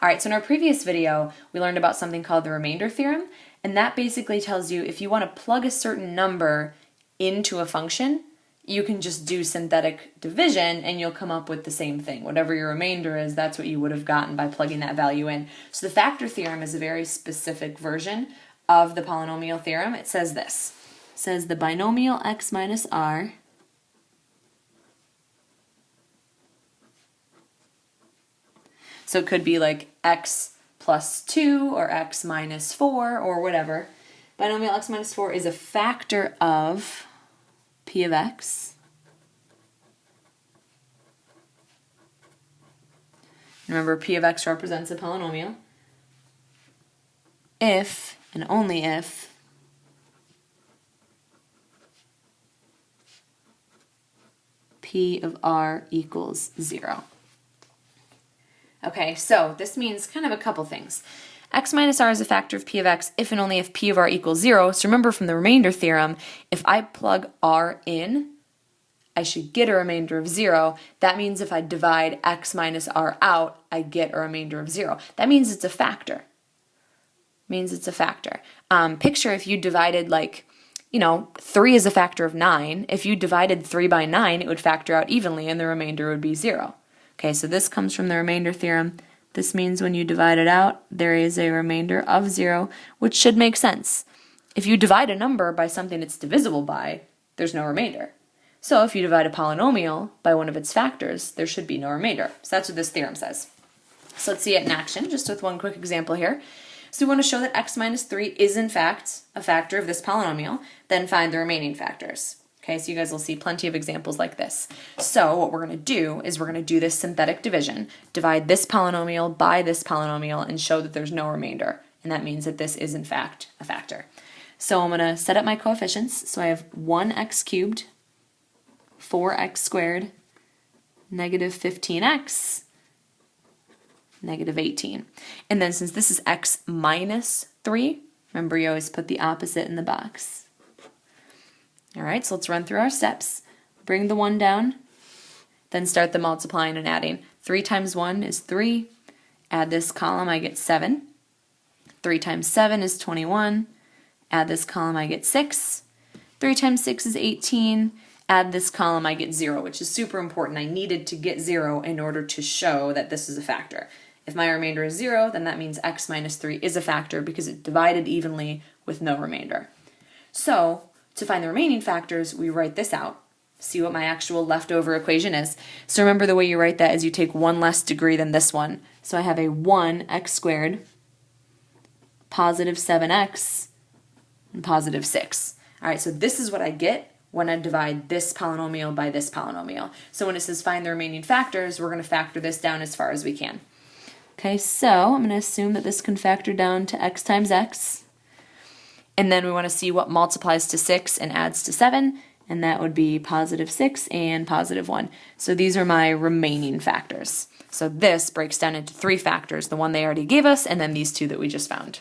All right, so in our previous video, we learned about something called the remainder theorem, and that basically tells you if you want to plug a certain number into a function, you can just do synthetic division and you'll come up with the same thing. Whatever your remainder is, that's what you would have gotten by plugging that value in. So the factor theorem is a very specific version of the polynomial theorem. It says this. It says the binomial x minus r so it could be like x plus 2 or x minus 4 or whatever. Binomial x minus 4 is a factor of p of x. Remember, p of x represents a polynomial. If and only if p of r equals 0. Okay, so this means kind of a couple things. X minus r is a factor of p of x if and only if p of r equals 0. So remember from the remainder theorem, if I plug r in, I should get a remainder of 0. That means if I divide x minus r out, I get a remainder of 0. That means it's a factor. Picture if you divided 3 is a factor of 9. If you divided 3 by 9, it would factor out evenly and the remainder would be 0. Okay, so this comes from the remainder theorem. This means when you divide it out, there is a remainder of 0, which should make sense. If you divide a number by something it's divisible by, there's no remainder. So if you divide a polynomial by one of its factors, there should be no remainder. So that's what this theorem says. So let's see it in action, just with one quick example here. So we want to show that x minus 3 is in fact a factor of this polynomial, then find the remaining factors. Okay, so you guys will see plenty of examples like this. So what we're going to do is we're going to do this synthetic division, divide this polynomial by this polynomial, and show that there's no remainder. And that means that this is in fact a factor. So I'm going to set up my coefficients. So I have 1x cubed, 4x squared, negative 15x, negative 18. And then since this is x minus 3, remember you always put the opposite in the box. All right, so let's run through our steps. Bring the 1 down, then start the multiplying and adding. 3 times 1 is 3. Add this column, I get 7. 3 times 7 is 21. Add this column, I get 6. 3 times 6 is 18. Add this column, I get 0, which is super important. I needed to get 0 in order to show that this is a factor. If my remainder is 0, then that means x minus 3 is a factor because it divided evenly with no remainder. So to find the remaining factors, we write this out. See what my actual leftover equation is. So remember the way you write that is you take one less degree than this one. So I have a 1x squared, positive 7x, and positive 6. All right, so this is what I get when I divide this polynomial by this polynomial. So when it says find the remaining factors, we're going to factor this down as far as we can. Okay, so I'm going to assume that this can factor down to x times x. And then we want to see what multiplies to 6 and adds to 7, and that would be positive 6 and positive 1. So these are my remaining factors. So this breaks down into 3 factors, the one they already gave us, and then these 2 that we just found.